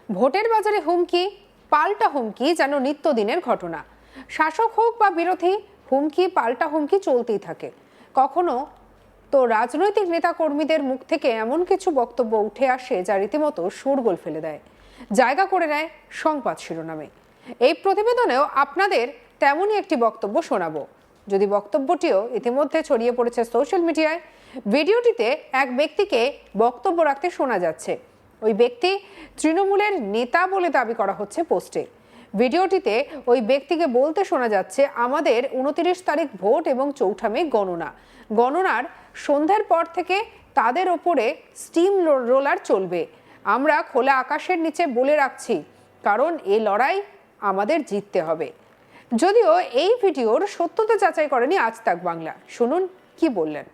ভোটের বাজারে হুমকি, পাল্টা হুমকি যেন নিত্যদিনের ঘটনা। শাসক হোক বা বিরোধী, হুমকি পাল্টা হুমকি চলতেই থাকে। কখনো তো রাজনৈতিক নেতা কর্মীদের মুখ থেকে এমন কিছু বক্তব্য উঠে আসে যা রীতিমতো শোরগোল ফেলে দেয়, জায়গা করে নেয় সংবাদ শিরোনামে। এই প্রতিবেদনেও আপনাদের তেমনই একটি বক্তব্য শোনাবো। যদি বক্তব্যটিও ইতিমধ্যে ছড়িয়ে পড়েছে সোশ্যাল মিডিয়ায়। ভিডিওটিতে এক ব্যক্তিকে বক্তব্য রাখতে শোনা যাচ্ছে। ওই ব্যক্তি তৃণমূলের নেতা বলে দাবি করা হচ্ছে পোস্টে। ভিডিওটিতে ওই ব্যক্তিকে বলতে শোনা যাচ্ছে, আমাদের 29 তারিখ ভোট এবং 4 মে গণনা। গণনার সন্ধ্যার পর থেকে তাদের ওপরে স্টিম রোলার চলবে। আমরা খোলা আকাশের নিচে বলে রাখছি, কারণ এ লড়াই আমাদের জিততে হবে। যদিও এই ভিডিওর সত্যতা যাচাই করেনি আজ তাক বাংলা। শুনুন কি বললেন।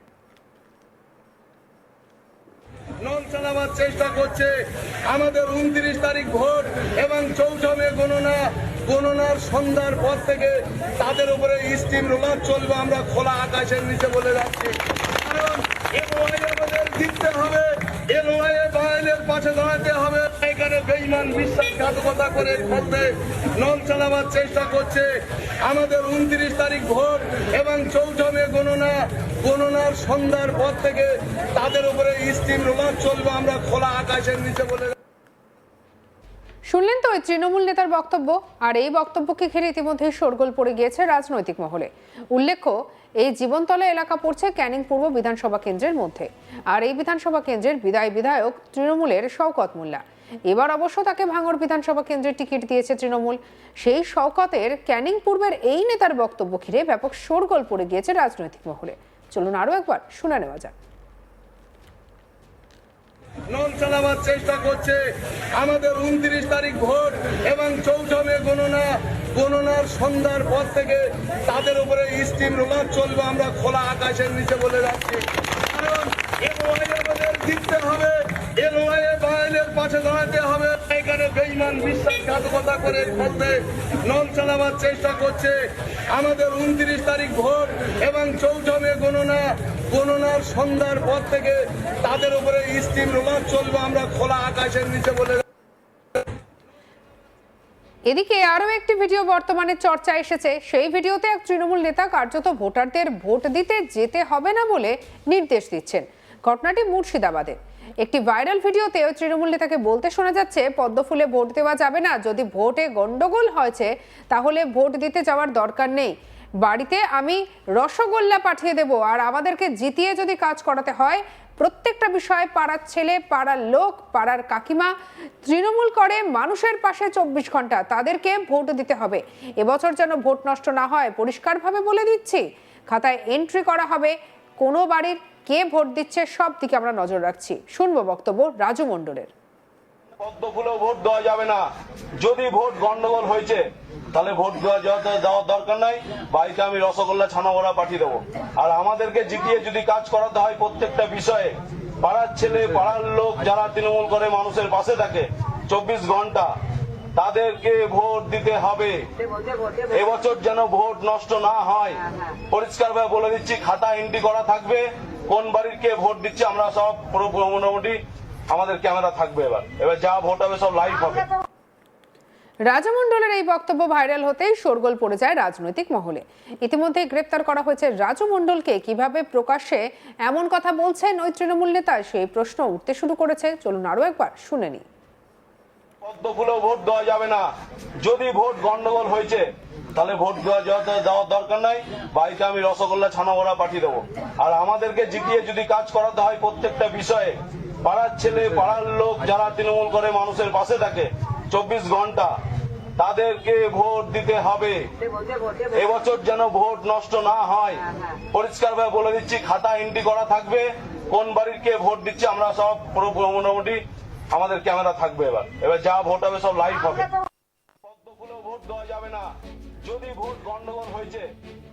নল চালাবার চেষ্টা করছে। আমাদের 29 তারিখ ভোট এবং 4 মে গণনা। গণনার সন্ধ্যার পর থেকে তাদের উপরে স্টিম রোলার চলবে। আমরা খোলা আকাশের নিচে বলে রাখছি, কারণ এ লড়াই আমাদের জিততে হবে। এ লড়াইয়ে বাঙালির পাশে দাঁড়াতে হবে। এখানে বেঈমান বিশ্বাসঘাতকতা করে করতে নল চালাবার চেষ্টা করছে। আমাদের 29 তারিখ ভোট এবং 4 মে গণনা। গণনার সন্ধ্যার পর থেকে তাদের উপরে স্টিম রোলার চলবে। আমরা খোলা আকাশের নিচে বলে। শুনলেন তো ওই তৃণমূল নেতার বক্তব্য। আর এই বক্তব্যকে ঘিরে ইতিমধ্যে শোরগোল পড়ে গিয়েছে রাজনৈতিক মহলে। উল্লেখ্য, এই জীবনতলা এলাকা পড়ছে ক্যানিং পূর্ব বিধানসভা কেন্দ্রের মধ্যে। আর এই বিধানসভা কেন্দ্রের বিধায়ক তৃণমূলের শওকত মোল্লা। এবার অবশ্য তাকে ভাঙড় বিধানসভা কেন্দ্রের টিকিট দিয়েছে তৃণমূল। সেই শওকতের ক্যানিং পূর্বের এই নেতার বক্তব্য ঘিরে ব্যাপক শোরগোল পড়ে গিয়েছে রাজনৈতিক মহলে। চলুন আরো একবার শুনে নেওয়া যাক। নল চালাবার চেষ্টা করছে। আমাদের 29 তারিখ ভোট এবং 4 মে গণনা। গণনার সন্ধ্যার পর থেকে তাদের উপরে স্টিম রোলার চলবে। আমরা খোলা আকাশের নিচে বলে রাখছি, কারণ এ লড়াই আমাদের জিততে হবে। এ লড়াইয়ে বাঙালির পাশে দাঁড়াতে হবে। এখানে বেঈমান বিশ্বাসঘাতকতা করে করতে নল চালাবার চেষ্টা করছে। আমাদের 29 তারিখ ভোট এবং 4 মে গণনা। গণনার সন্ধ্যার পর থেকে তাদের উপরে স্টিম রোলার চলবে। আমরা খোলা আকাশের নিচে বলে। এদিকে আরো একটি ভিডিও বর্তমানে চর্চা এসেছে। সেই ভিডিওতে এক তৃণমূল নেতা কার্যত ভোটারদের ভোট দিতে যেতে হবে না বলে নির্দেশ দিচ্ছেন। ঘটনাটি মুর্শিদাবাদে। একটি ভাইরাল ভিডিওতে ওই তৃণমূল নেতাকে বলতে শোনা যাচ্ছে, পদ্মফুলে ভোট দেওয়া যাবে না। যদি ভোটে গন্ডগোল হয়েছে তাহলে ভোট দিতে যাওয়ার দরকার নেই। বাড়িতে আমি রসগোল্লা পাঠিয়ে দেব। আর আমাদেরকে জিতিয়ে যদি কাজ করাতে হয়, প্রত্যেকটা বিষয়ে পাড়ার ছেলে, পাড়ার লোক, পাড়ার কাকিমা তৃণমূল করে মানুষের পাশে 24 ঘন্টা, তাদেরকে ভোট দিতে হবে। এবছর যেন ভোট নষ্ট না হয়, পরিষ্কারভাবে বলে দিচ্ছি। খাতায় এন্ট্রি করা হবে কোনো বাড়ির কে ভোট দিচ্ছে, সব দিকে আমরা নজর রাখছি। শুনবো বক্তব্য রাজু মণ্ডলের। পদ্মফুলেও ভোট দেওয়া যাবে না। যদি ভোট গন্ডগোল হয়েছে তাহলে ভোট দেওয়ার দরকার নাই। বাড়িতে আমি রসগোল্লা ছানা বড়া পাঠিয়ে দেবো। আর আমাদেরকে জিতিয়ে যদি কাজ করাতে হয় প্রত্যেকটা বিষয়ে, পাড়ার ছেলে, পাড়ার লোক যারা তৃণমূল করে মানুষের পাশে থাকে 24 ঘন্টা, তাদেরকে ভোট দিতে হবে। এবছর যেন ভোট নষ্ট না হয়, পরিষ্কারভাবে বলে দিচ্ছি। খাতা এন্ট্রি করা থাকবে কোন বাড়ির কে ভোট দিচ্ছে। আমরা সব পুরো মোটামুটি আমাদের ক্যামেরা থাকবে। এবার যা ভোট হবে সব লাইভ হবে। রাজু মণ্ডলের এই বক্তব্য ভাইরাল হতেই শোরগোল পড়ে যায় রাজনৈতিক মহলে। ইতিমধ্যে গ্রেপ্তার করা হয়েছে রাজু মণ্ডলকে। কিভাবে প্রকাশ্যে এমন কথা বলছেন ওই তৃণমূল নেতা, সেই প্রশ্ন উঠতে শুরু করেছে। চলুন আরো একবার শুনে নি। পদ্মফুলেও ভোট দেওয়া যাবে না। যদি ভোট গন্ডগোল হয়েছে তাহলে ভোট দেওয়ার দরকার নাই। বাড়িতে আমি রসগোল্লা ছানা বড়া পাঠিয়ে দেবো। আর আমাদেরকে জিতিয়ে যদি কাজ করাতে হয় প্রত্যেকটা বিষয়ে, পাড়ার ছেলে, পাড়ার লোক যারা তৃণমূল করে মানুষের পাশে থাকে 24 ঘন্টা, তাদেরকে ভোট দিতে হবে। এবছর যেন ভোট নষ্ট না হয়, পরিষ্কারভাবে বলে দিচ্ছি। খাতা এন্ট্রি করা থাকবে কোন বাড়ির কে ভোট দিচ্ছে। আমরা সব পুরো মোটামুটি আমাদের ক্যামেরা থাকবে। এবার যা ভোট হবে সব লাইভ হবে। পদ্মফুলেও ভোট দেওয়া যাবে না। যদি ভোট গন্ডগোল হয়েছে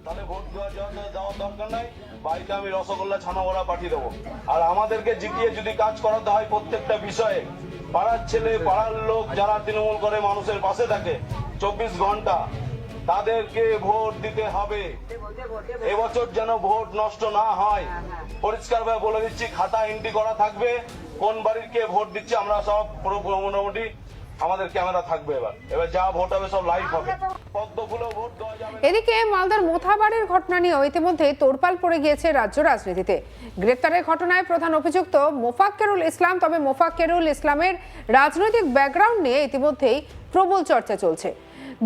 তাহলে ভোট দেওয়ার দরকার নাই। বাড়িতে আমি রসগোল্লা ছানা বড়া পাঠিয়ে দেবো। আর আমাদেরকে জিতিয়ে যদি কাজ করাতে হয় প্রত্যেকটা বিষয়ে, পাড়ার ছেলে, পাড়ার লোক যারা তৃণমূল করে মানুষের পাশে থাকে 24 ঘন্টা, তাদেরকে ভোট দিতে হবে। এবছর যেন ভোট নষ্ট না হয়, পরিষ্কারভাবে বলে দিচ্ছি। খাতা এন্ট্রি করা থাকবে কোন বাড়ির কে ভোট দিচ্ছে। আমরা সব পুরো মোটামুটি আমাদের ক্যামেরা থাকবে। এবার যা ভোট হবে সব লাইভ হবে, পদ্ম ফুলেও ভোট দেওয়া যাবে না। এদিকে মালদার মোথাবাড়ির ঘটনা নিয়েও ইতিমধ্যে তোড়পাড় পড়ে গিয়েছে রাজ্য রাজনীতিতে। গ্রেপ্তারের ঘটনায় প্রধান অভিযুক্ত মোফাক্কেরুল ইসলাম। তবে মোফাক্কেরুল ইসলামের রাজনৈতিক ব্যাকগ্রাউন্ড নিয়ে ইতিমধ্যেই প্রবল চর্চা চলছে।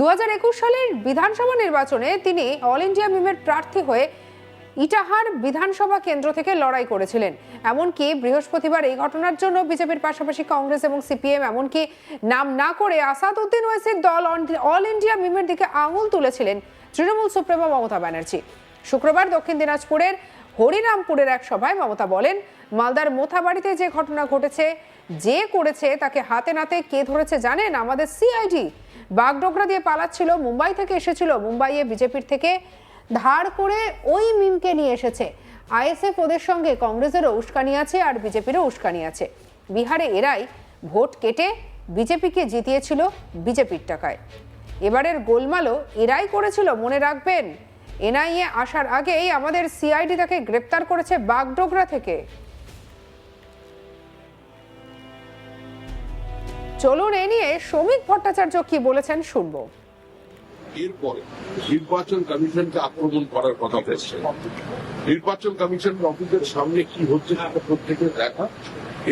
2021 সালের বিধানসভা নির্বাচনে তিনি অল ইন্ডিয়া মিমের প্রার্থী হয়ে ইটাহার বিধানসভা কেন্দ্র থেকে লড়াই করেছিলেন। এমনকি বৃহস্পতিবার এই ঘটনার জন্য বিজেপির পাশাপাশি কংগ্রেস এবং সিপিএম এমনকি নাম না করে আসাদউদ্দিন ওয়াইসির দল অল ইন্ডিয়া মিমের দিকে আঙুল তুলেছিলেন তৃণমূল সুপ্রিমো মমতা ব্যানার্জি। শুক্রবার দক্ষিণ দিনাজপুরের হরিরামপুরের এক সভায় মমতা বলেন, মালদার মোথাবাড়িতে যে ঘটনা ঘটেছে, যে করেছে তাকে হাতে নাতে কে ধরেছে জানেন? আমাদের সিআইডি। বাগডোগরা দিয়ে পালাচ্ছিল, মুম্বাই থেকে এসেছিল, মুম্বাইয়ে বিজেপির থেকে ধার করে ওই মিমকে নিয়ে এসেছে। আইএসএফ ওদের সঙ্গে কংগ্রেসেরও উস্কানি আছে আর বিজেপিরও উস্কানি আছে। বিহারে এরাই ভোট কেটে বিজেপিকে জিতিয়েছিল বিজেপির টাকায়। এবারের গোলমালও এরাই করেছিল, মনে রাখবেন। এনআইএ আসার আগেই আমাদের সিআইডি তাকে গ্রেপ্তার করেছে বাগডোগরা থেকে। চলুন এ নিয়ে শ্রমিক ভট্টাচার্য কি বলেছেন শুনবো। এরপরে নির্বাচন কমিশনকে আক্রমণ করার কথা বলছে। নির্বাচন কমিশন অফিসের সামনে কি হচ্ছে সেটা প্রত্যেকে দেখা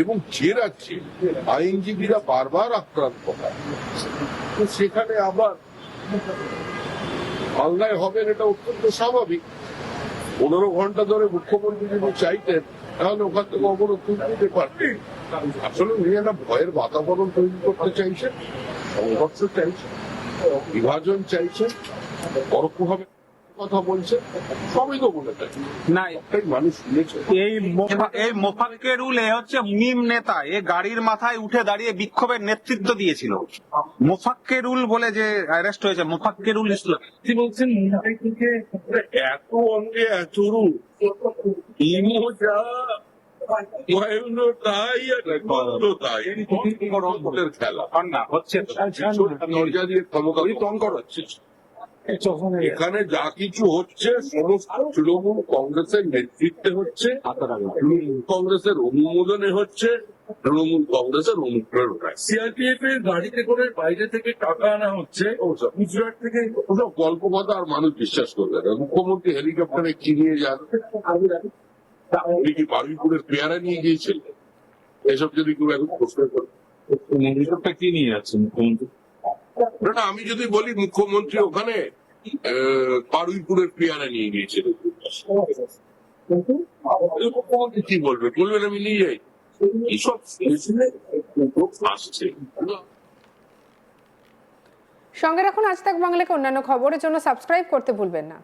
এবং যে রাজ্যে আইনজীবীরা বারবার আক্রান্ত হয় তো সেখানে আবার বাংলায় হবেন, এটা অত্যন্ত স্বাভাবিক। 15 ঘন্টা ধরে মুখ্যমন্ত্রী যদি চাইতেন তাহলে ওখান থেকে অবরোধ তুলে দিতে পারতেন। আসলে উনি একটা ভয়ের বাতাবরণ তৈরি করতে চাইছেন, সংঘর্ষ চাইছেন, বিভাজন চাইছেন, পরোক্ষভাবে কথা বলছে, সবই তো বলে থাকে না। মানুষ শুনেছে। এই মোফাক্কেরুল এ হচ্ছে মিম নেতা, এ গাড়ির মাথায় উঠে দাঁড়িয়ে বিক্ষোভের নেতৃত্ব দিয়েছিল। মোফাক্কেরুল বলে যে অ্যারেস্ট হয়েছে, মোফাক্কেরুল ইসলাম। কি বলছেন? মুম্বাই থেকে এত অঙ্গে এত রূপ ইমো যা মহেন্দ্র তাই আর গন্ধ তাই রঙ্গের খেলা না হচ্ছে দরজা দিয়ে ক্ষমতা করাচ্ছে। এখানে যা কিছু হচ্ছে সমস্ত তৃণমূল কংগ্রেসের নেতৃত্বে হচ্ছে, তৃণমূল কংগ্রেসের অনুমোদনে হচ্ছে, তৃণমূল কংগ্রেসের অনুপ্রেরণায়। সিআরপিএফ এর গাড়িতে করে বাইরে থেকে টাকা আনা হচ্ছে, গুজরাট থেকে। ওসব গল্প কথা আর মানুষ বিশ্বাস করবে না। মুখ্যমন্ত্রী হেলিকপ্টারে কি নিয়ে যান? উনি কি বারুইপুরের পেয়ারা নিয়ে গিয়েছিলেন? এসব যদি কেউ এখন প্রশ্ন করে হিসাবটা কি নিয়ে যাচ্ছেন মুখ্যমন্ত্রী? না, আমি যদি বলি মুখ্যমন্ত্রী ওখানে বারুইপুরের পেয়ারা নিয়ে গিয়েছিলেন, মুখ্যমন্ত্রী কি বলবে? বলবেন আমি নিয়ে যাই। এইসব আসছে। সঙ্গে রাখুন আজ তাক বাংলাকে। অন্যান্য খবরের জন্য সাবস্ক্রাইব করতে ভুলবেন না।